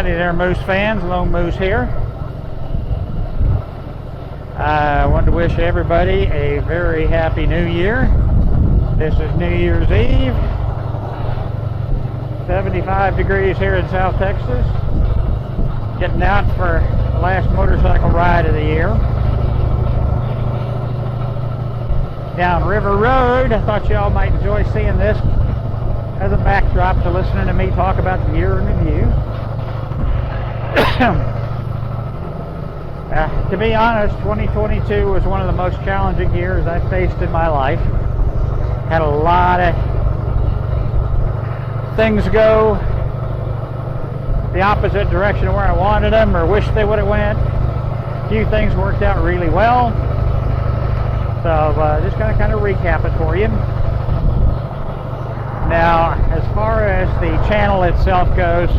Howdy there, Moose fans. Lone Moose here. I wanted to wish everybody a very happy new year. This is New Year's Eve. 75 degrees here in South Texas. Getting out for the last motorcycle ride of the year. Down River Road. I thought y'all might enjoy seeing this as a backdrop to listening to me talk about the year in review. To be honest, 2022 was one of the most challenging years I've faced in my life. Had a lot of things go the opposite direction of where I wanted them or wished they would have went. A few things worked out really well. So just going to kind of recap it for you. Now, as far as the channel itself goes,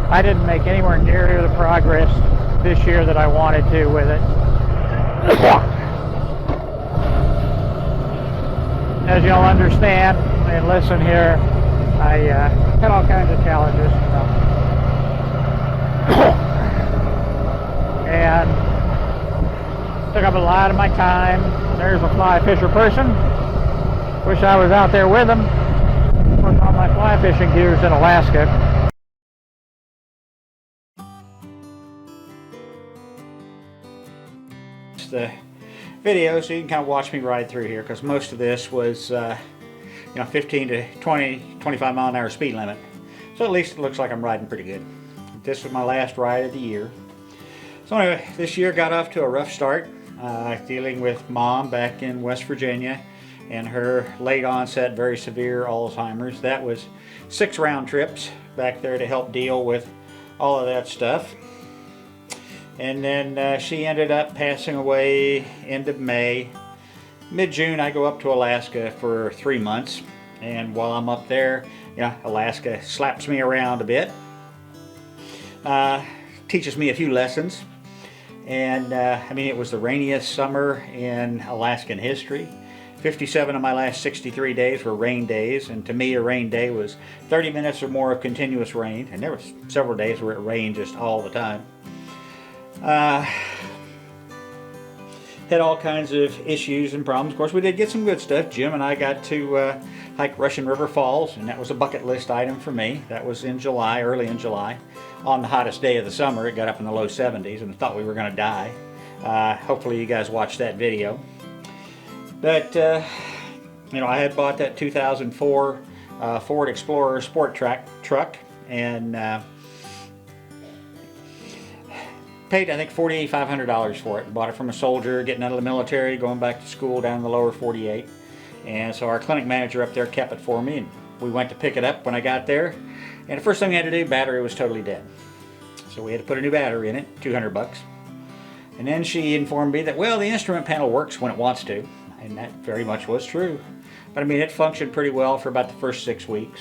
I didn't make anywhere near the progress this year that I wanted to with it. As y'all understand and listen here, I had all kinds of challenges. And took up a lot of my time. There's a fly fisher person. Wish I was out there with him. Putting on my fly fishing gears in Alaska. The video so you can kind of watch me ride through here, because most of this was 15 to 25 mile an hour speed limit, so at least it looks like I'm riding pretty good. This was my last ride of the year. So anyway, this year got off to a rough start, dealing with Mom back in West Virginia and her late onset very severe Alzheimer's. That was 6 round trips back there to help deal with all of that stuff. And then she ended up passing away end of May. Mid-June I go up to Alaska for 3 months, and while I'm up there, Alaska slaps me around a bit, teaches me a few lessons, and it was the rainiest summer in Alaskan history. 57 of my last 63 days were rain days, and to me a rain day was 30 minutes or more of continuous rain, and there were several days where it rained just all the time. Had all kinds of issues and problems. Of course, we did get some good stuff. Jim and I got to hike Russian River Falls, and that was a bucket list item for me. That was in July, early in July. On the hottest day of the summer, it got up in the low 70s, and I thought we were going to die. Hopefully you guys watched that video. But, I had bought that 2004 Ford Explorer Sport truck, and paid, I think, $4,500 for it. Bought it from a soldier getting out of the military, going back to school down in the lower 48. And so our clinic manager up there kept it for me, and we went to pick it up when I got there. And the first thing we had to do, battery was totally dead. So we had to put a new battery in it, $200. And then she informed me that, well, the instrument panel works when it wants to. And that very much was true. But it functioned pretty well for about the first 6 weeks.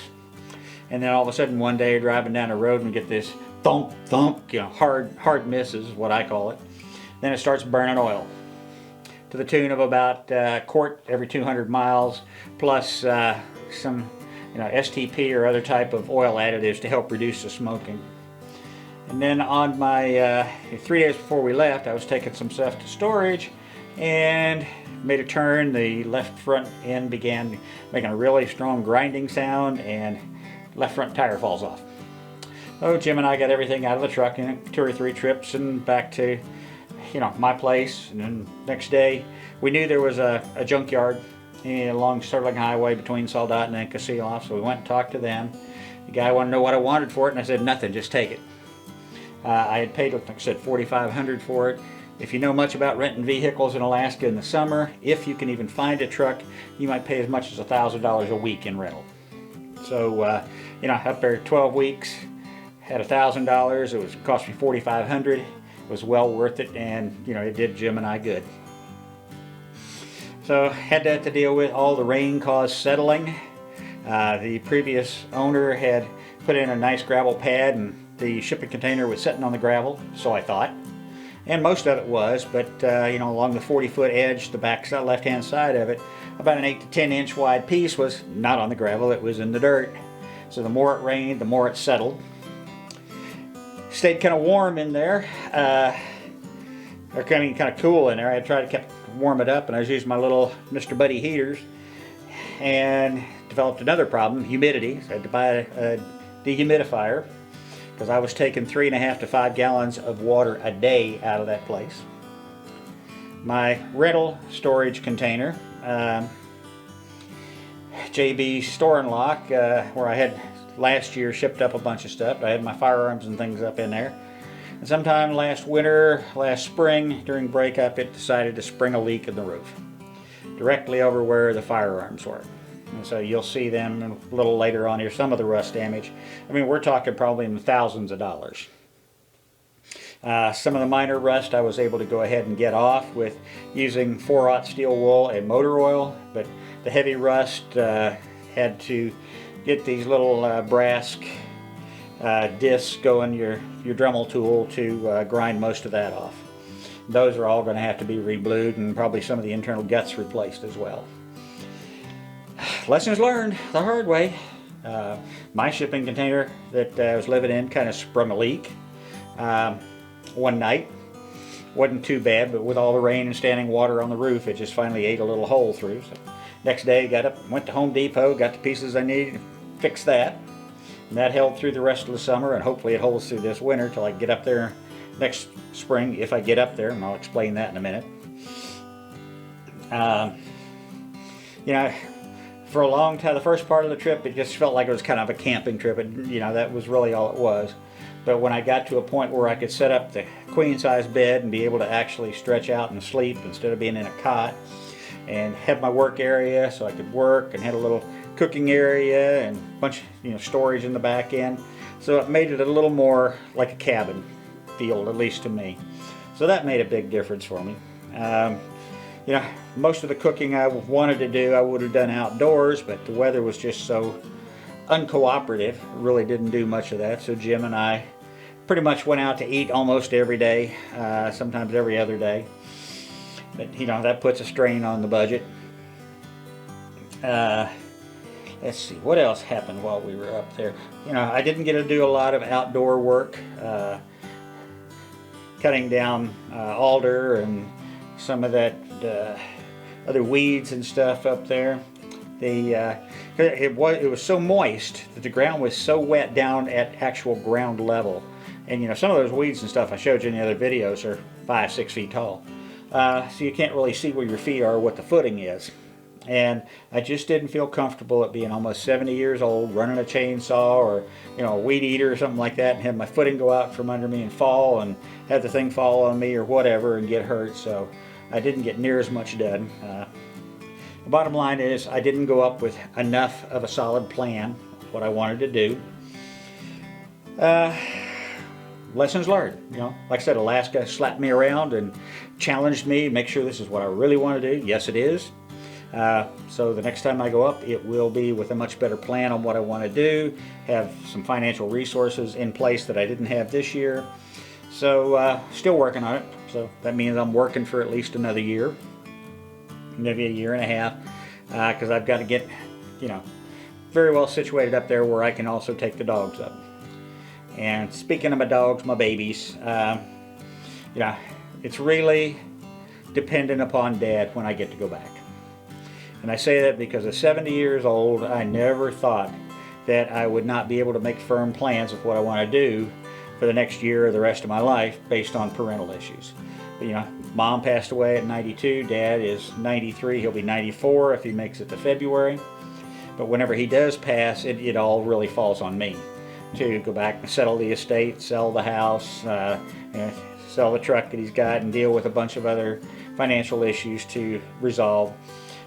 And then all of a sudden one day driving down the road and get this thump, thump, hard misses is what I call it. Then it starts burning oil to the tune of about a quart every 200 miles, plus some STP or other type of oil additives to help reduce the smoking. And then on my 3 days before we left, I was taking some stuff to storage and made a turn. The left front end began making a really strong grinding sound, and left front tire falls off. Oh, Jim and I got everything out of the truck in 2 or 3 trips and back to, my place. And then next day, we knew there was a junkyard along Sterling Highway between Soldat and Kasilof, so we went and talked to them. The guy wanted to know what I wanted for it, and I said, nothing, just take it. I had paid, like I said, $4,500 for it. If you know much about renting vehicles in Alaska in the summer, if you can even find a truck, you might pay as much as $1,000 a week in rental. So, up there 12 weeks, had $1,000. It cost me $4,500. It was well worth it, and it did Jim and I good. So had that to deal with. All the rain caused settling. The previous owner had put in a nice gravel pad, and the shipping container was sitting on the gravel, so I thought. And most of it was, but along the 40-foot edge, the back side, left-hand side of it, about an 8 to 10 inch wide piece was not on the gravel, it was in the dirt. So the more it rained, the more it settled. Stayed kind of warm in there. Or kind of cool in there. I tried to warm it up, and I was using my little Mr. Buddy heaters, and developed another problem: humidity. So I had to buy a dehumidifier because I was taking 3.5 to 5 gallons of water a day out of that place. My rental storage container, JB Store and Lock, where I had last year shipped up a bunch of stuff. I had my firearms and things up in there. And sometime last winter, last spring, during breakup, it decided to spring a leak in the roof, directly over where the firearms were. And so you'll see them a little later on here, some of the rust damage. I mean, we're talking probably in the thousands of dollars. Some of the minor rust I was able to go ahead and get off with using 4/0 steel wool and motor oil, but the heavy rust had to get these little brass discs going, your Dremel tool, to grind most of that off. Those are all going to have to be reblued, and probably some of the internal guts replaced as well. Lessons learned the hard way. My shipping container that I was living in kind of sprung a leak one night. Wasn't too bad, but with all the rain and standing water on the roof, it just finally ate a little hole through. So next day, got up, went to Home Depot, got the pieces I needed, fixed that. And that held through the rest of the summer, and hopefully it holds through this winter till I get up there next spring, if I get up there, and I'll explain that in a minute. You know, for a long time, the first part of the trip, it just felt like it was kind of a camping trip, and you know, that was really all it was. But when I got to a point where I could set up the queen-size bed and be able to actually stretch out and sleep instead of being in a cot, and have my work area so I could work, and had a little cooking area and a bunch of storage in the back end, so it made it a little more like a cabin feel, at least to me. So that made a big difference for me. You know, most of the cooking I wanted to do I would have done outdoors, but the weather was just so uncooperative. Really didn't do much of that. So Jim and I pretty much went out to eat almost every day, sometimes every other day. But you know, that puts a strain on the budget. Let's see, what else happened while we were up there? You know, I didn't get to do a lot of outdoor work, cutting down alder and some of that other weeds and stuff up there. It was so moist that the ground was so wet down at actual ground level. And you know, some of those weeds and stuff I showed you in the other videos are 5-6 feet tall. So you can't really see where your feet are or what the footing is. And I just didn't feel comfortable at being almost 70 years old, running a chainsaw or a weed eater or something like that, and have my footing go out from under me and fall, and have the thing fall on me or whatever and get hurt. So I didn't get near as much done. The bottom line is I didn't go up with enough of a solid plan of what I wanted to do. Lessons learned. You know, like I said, Alaska slapped me around and challenged me, make sure this is what I really want to do. Yes, it is. So the next time I go up, it will be with a much better plan on what I want to do, have some financial resources in place that I didn't have this year. So still working on it. So that means I'm working for at least another year, maybe a year and a half, because I've got to get, very well situated up there where I can also take the dogs up. And speaking of my dogs, my babies, it's really dependent upon Dad when I get to go back. And I say that because at 70 years old, I never thought that I would not be able to make firm plans of what I want to do for the next year or the rest of my life based on parental issues. But, Mom passed away at 92, Dad is 93, he'll be 94 if he makes it to February. But whenever he does pass, it all really falls on me to go back and settle the estate, sell the house, sell the truck that he's got, and deal with a bunch of other financial issues to resolve.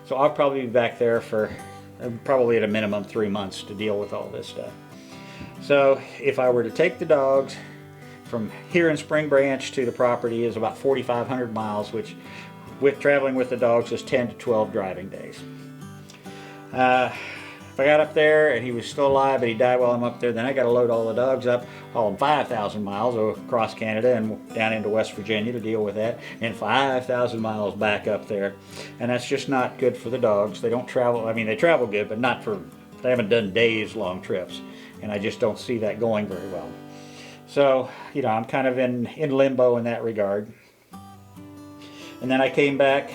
So I'll probably be back there for probably at a minimum 3 months to deal with all this stuff. So if I were to take the dogs from here in Spring Branch to the property is about 4,500 miles, which with traveling with the dogs is 10 to 12 driving days. If I got up there and he was still alive but he died while I'm up there, then I got to load all the dogs up, haul them 5,000 miles across Canada and down into West Virginia to deal with that, and 5,000 miles back up there. And that's just not good for the dogs. They don't travel, they travel good, but they haven't done days long trips. And I just don't see that going very well. So, you know, I'm kind of in limbo in that regard. And then I came back,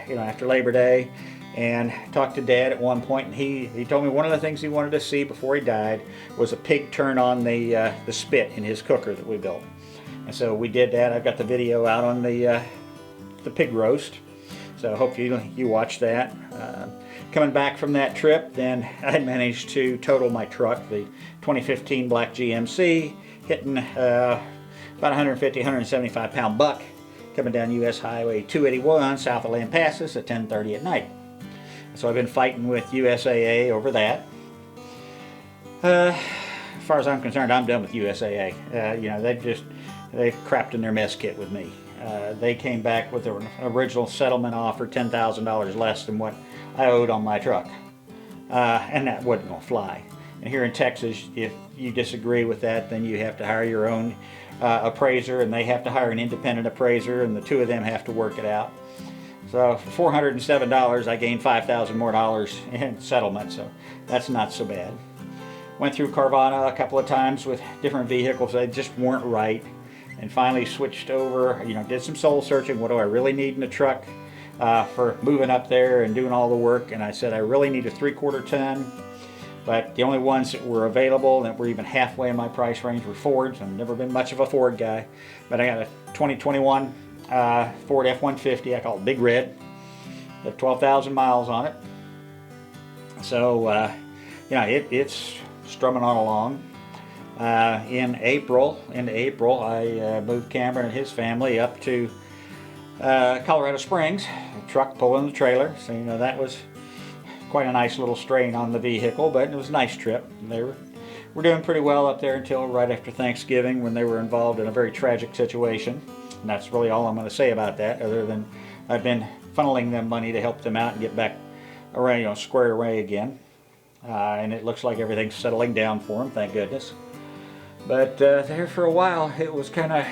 you know, after Labor Day and talked to Dad at one point, and he told me one of the things he wanted to see before he died was a pig turn on the spit in his cooker that we built. And so we did that. I've got the video out on the pig roast, so I hope you watch that. Coming back from that trip, then I managed to total my truck, the 2015 black GMC, hitting about 150, 175 pound buck, coming down US Highway 281 south of Lampasas at 10:30 at night. So I've been fighting with USAA over that. As far as I'm concerned, I'm done with USAA. You know, they've crapped in their mess kit with me. They came back with an original settlement offer $10,000 less than what I owed on my truck, and that wasn't gonna fly. And here in Texas, if you disagree with that, then you have to hire your own appraiser, and they have to hire an independent appraiser, and the two of them have to work it out. So for $407, I gained $5,000 more in settlement, so that's not so bad. Went through Carvana a couple of times with different vehicles. They just weren't right, and finally switched over, you know, did some soul searching. What do I really need in a truck for moving up there and doing all the work? And I said I really need a 3/4 ton. But the only ones that were available that were even halfway in my price range were Fords. I've never been much of a Ford guy. But I got a 2021 Ford F-150. I call it Big Red. Got 12,000 miles on it. So, you know, it's strumming on along. In April, I moved Cameron and his family up to Colorado Springs. A truck pulling the trailer. So, you know, that was quite a nice little strain on the vehicle, but it was a nice trip. They were doing pretty well up there until right after Thanksgiving, when they were involved in a very tragic situation. And that's really all I'm going to say about that, other than I've been funneling them money to help them out and get back around, you know, square away again. And it looks like everything's settling down for them, thank goodness. But there for a while, it was kind of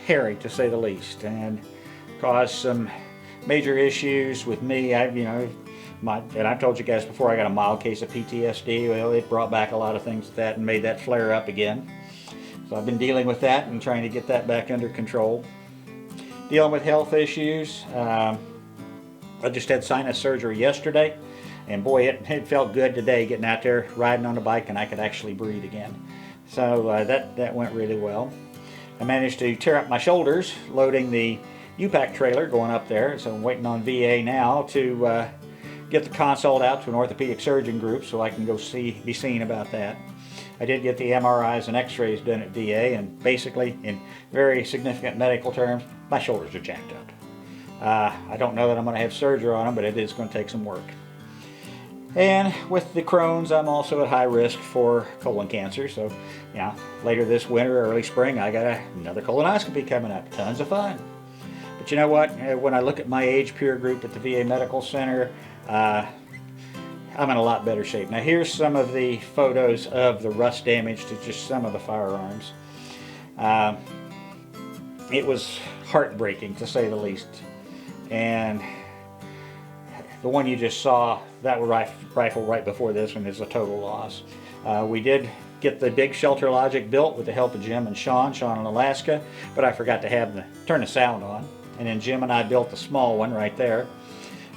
hairy, to say the least, and caused some major issues with me. And I've told you guys before, I got a mild case of PTSD. Well, it brought back a lot of things with that and made that flare up again. So I've been dealing with that and trying to get that back under control. Dealing with health issues. I just had sinus surgery yesterday, and boy, it felt good today getting out there riding on the bike, and I could actually breathe again. So that went really well. I managed to tear up my shoulders loading the U-Pack trailer going up there, so I'm waiting on VA now to get the consult out to an orthopedic surgeon group so I can go be seen about that. I did get the MRIs and x-rays done at VA, and basically, in very significant medical terms, my shoulders are jacked up. I don't know that I'm going to have surgery on them, but it is going to take some work. And with the Crohn's, I'm also at high risk for colon cancer, so yeah, later this winter, early spring, I got another colonoscopy coming up. Tons of fun. But you know what? When I look at my age peer group at the VA Medical Center, I'm in a lot better shape. Now here's some of the photos of the rust damage to just some of the firearms. It was heartbreaking, to say the least. And the one you just saw, that rifle right before this one, is a total loss. We did get the big Shelter Logic built with the help of Jim and Sean in Alaska, but I forgot to turn the sound on. And then Jim and I built the small one right there.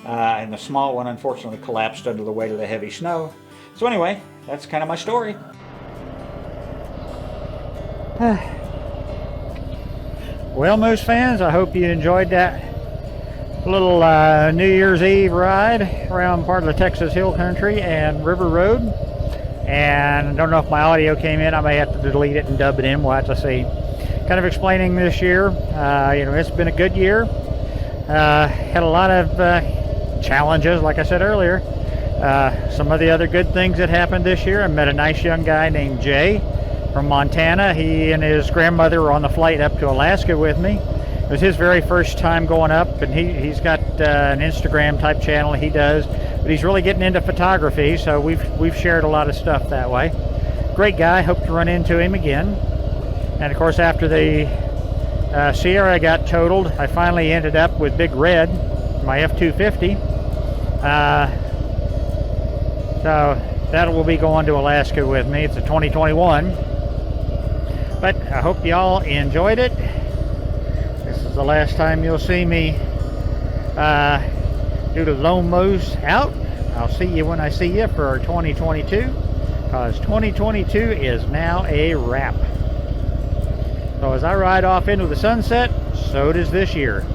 And the small one unfortunately collapsed under the weight of the heavy snow. So anyway, that's kind of my story. Well, Moose fans, I hope you enjoyed that little New Year's Eve ride around part of the Texas Hill Country and River Road. And I don't know if my audio came in. I may have to delete it and dub it in. We'll have to see. Kind of explaining this year. You know, it's been a good year. Had a lot of challenges, like I said earlier. Some of the other good things that happened this year, I met a nice young guy named Jay from Montana. He and his grandmother were on the flight up to Alaska with me. It was his very first time going up, and he's got an Instagram type channel he does, but he's really getting into photography, so we've shared a lot of stuff that way. Great guy. Hope to run into him again. And of course, after the Sierra got totaled, I finally ended up with Big Red, my F-250. So that will be going to Alaska with me. It's a 2021. But I hope y'all enjoyed it. This is the last time you'll see me do the loan mows out. I'll see you when I see you for 2022, because 2022 is now a wrap. So as I ride off into the sunset, so does this year.